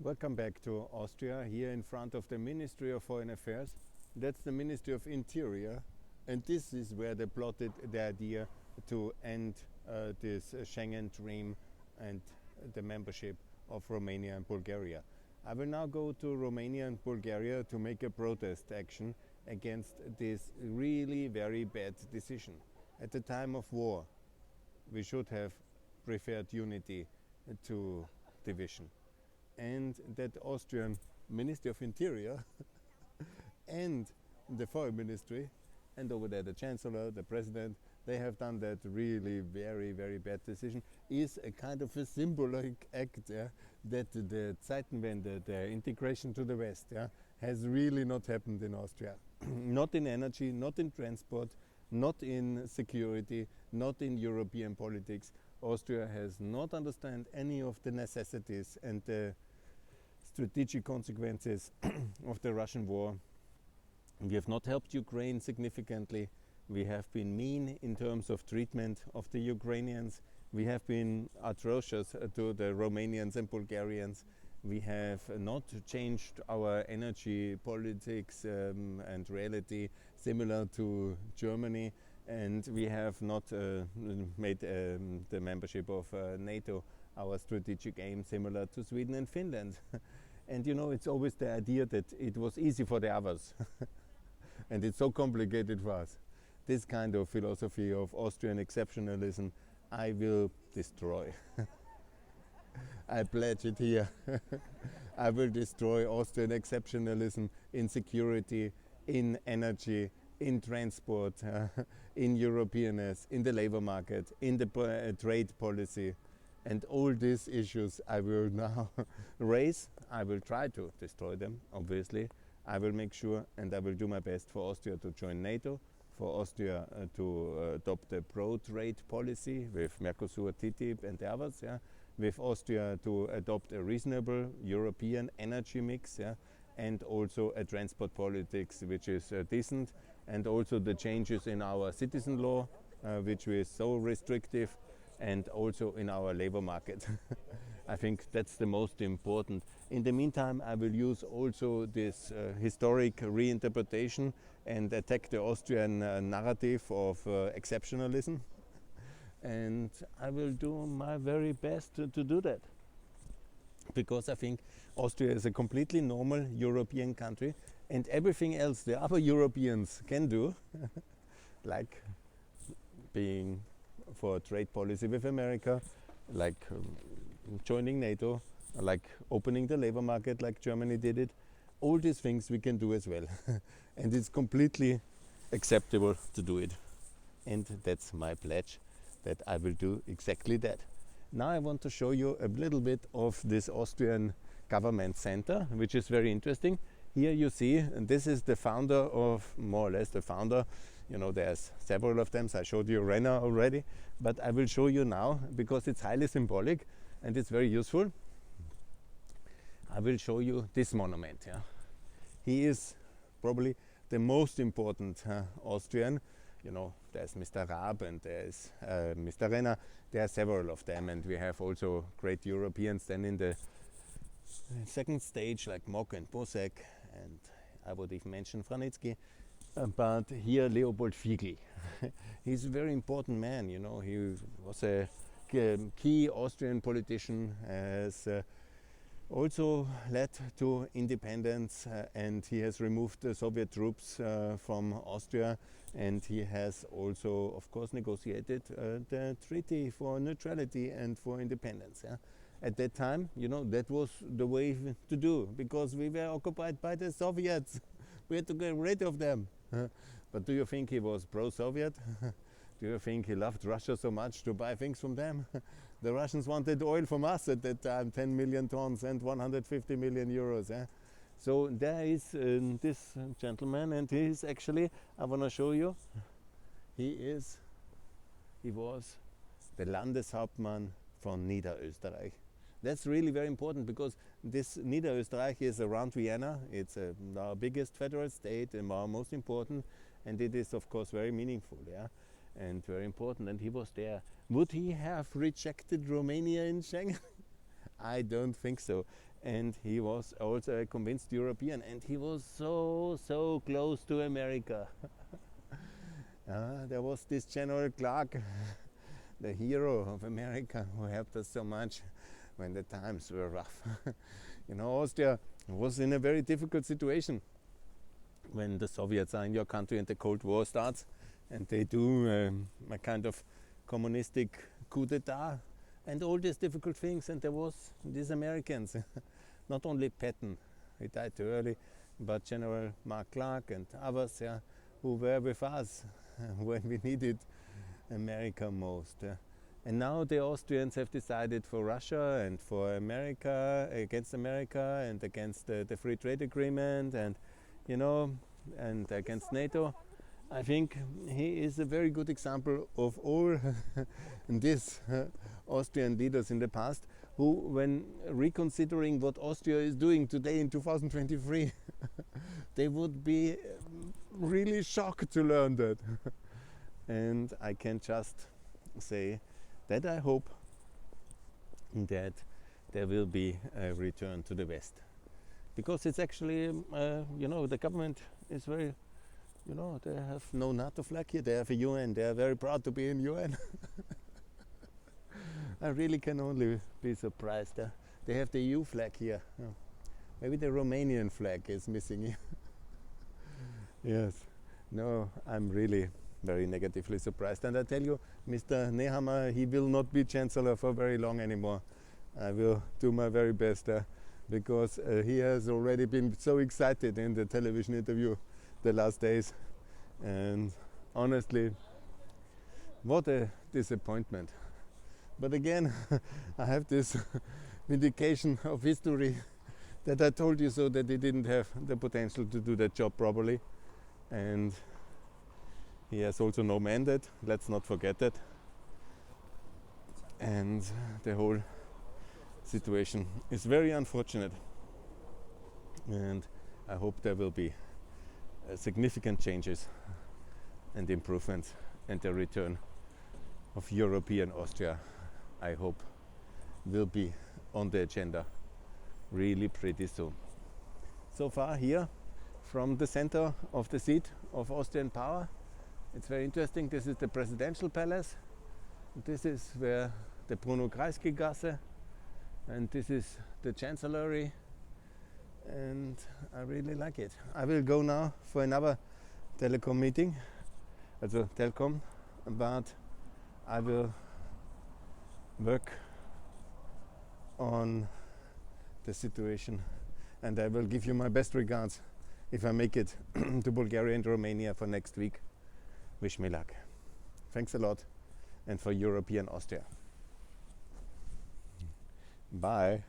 Welcome back to Austria, here in front of the Ministry of Foreign Affairs. That's the Ministry of Interior, and this is where they plotted the idea to end this Schengen dream and the membership of Romania and Bulgaria. I will now go to Romania and Bulgaria to make a protest action against this really very bad decision. At the time of war, we should have preferred unity to division. And that Austrian Ministry of Interior and the Foreign Ministry, and over there the Chancellor, the President, they have done that really very, very bad decision, is a kind of a symbolic act, that the Zeitenwende, the integration to the West, has really not happened in Austria. Not in energy, not in transport, not in security, not in European politics. Austria has not understood any of the necessities and the strategic consequences of the Russian war. We have not helped Ukraine significantly. We have been mean in terms of treatment of the Ukrainians. We have been atrocious to the Romanians and Bulgarians. We have not changed our energy politics and reality similar to Germany. And we have not made the membership of NATO our strategic aim similar to Sweden and Finland. And you know, it's always the idea that it was easy for the others and it's so complicated for us. This kind of philosophy of Austrian exceptionalism I will destroy. I pledge it here. I will destroy Austrian exceptionalism in security, in energy, in transport, in Europeanness, in the labor market, in the trade policy. And all these issues I will now raise. I will try to destroy them, obviously. I will make sure and I will do my best for Austria to join NATO, for Austria to adopt a pro-trade policy with Mercosur, TTIP and the others, with Austria to adopt a reasonable European energy mix, and also a transport politics which is decent, and also the changes in our citizen law, which is so restrictive, and also in our labor market. I think that's the most important. In the meantime, I will use also this historic reinterpretation and attack the Austrian narrative of exceptionalism. And I will do my very best to do that. Because I think Austria is a completely normal European country, and everything else the other Europeans can do, like being for trade policy with America, like joining NATO, like opening the labor market like Germany did it. All these things we can do as well. And it's completely acceptable to do it. And that's my pledge that I will do exactly that. Now I want to show you a little bit of this Austrian government center, which is very interesting. Here you see, and this is the founder of, more or less the founder, you know, there's several of them, so I showed you Renner already, but I will show you now because it's highly symbolic and it's very useful. I will show you this monument. He is probably the most important Austrian. You know, there's Mr. Raab and there's Mr. Renner. There are several of them, and we have also great Europeans then in the second stage, like Mock and Bosek, and I would even mention Vranitzky. But here Leopold Fiegel. He's a very important man, you know. He was a key Austrian politician, has also led to independence, and he has removed the Soviet troops from Austria, and he has also, of course, negotiated the treaty for neutrality and for independence. At that time, you know, that was the way to do, because we were occupied by the Soviets. We had to get rid of them. But do you think he was pro-Soviet? Do you think he loved Russia so much to buy things from them? The Russians wanted oil from us at that time, 10 million tons and 150 million euros. So there is this gentleman, and he is actually, I want to show you, he was the Landis Hubman from Niederösterreich. That's really very important, because this Niederösterreich is around Vienna. It's our biggest federal state and our most important, and it is of course very meaningful, and very important. And he was there. Would he have rejected Romania in Schengen? I don't think so. and he was also a convinced European, and he was so close to America. There was this General Clark, the hero of America, who helped us so much when the times were rough. Austria was in a very difficult situation when the Soviets are in your country and the Cold War starts, and they do a kind of communistic coup d'etat and all these difficult things, and there was these Americans, not only Patton, he died too early, but General Mark Clark and others, who were with us when we needed America most. And now the Austrians have decided for Russia and for America, against America and against the free trade agreement, and and against Nato. I think he is a very good example of all these Austrian leaders in the past who, when reconsidering what Austria is doing today in 2023, they would be really shocked to learn that. And I can just say that I hope that there will be a return to the West. Because it's actually, the government is very, they have no NATO flag here, they have a UN, they are very proud to be in UN. I really can only be surprised. They have the EU flag here. Maybe the Romanian flag is missing here. Yes, no, I'm really very negatively surprised. And I tell you, Mr. Nehammer, he will not be Chancellor for very long anymore. I will do my very best because he has already been so excited in the television interview the last days. And honestly, what a disappointment. But again, I have this vindication of history that I told you so, that he didn't have the potential to do that job properly. And he has also no mandate, let's not forget that. And the whole situation is very unfortunate. And I hope there will be significant changes and improvements, and the return of European Austria, I hope, will be on the agenda really pretty soon. So far here from the center of the seat of Austrian power, it's very interesting. This is the presidential palace. This is where the Bruno Kreisky Gasse, and this is the chancellery, and I really like it. I will go now for another telecom meeting, also telcom, but I will work on the situation, and I will give you my best regards if I make it to Bulgaria and Romania for next week. Wish me luck. Thanks a lot, and for European Austria. Bye.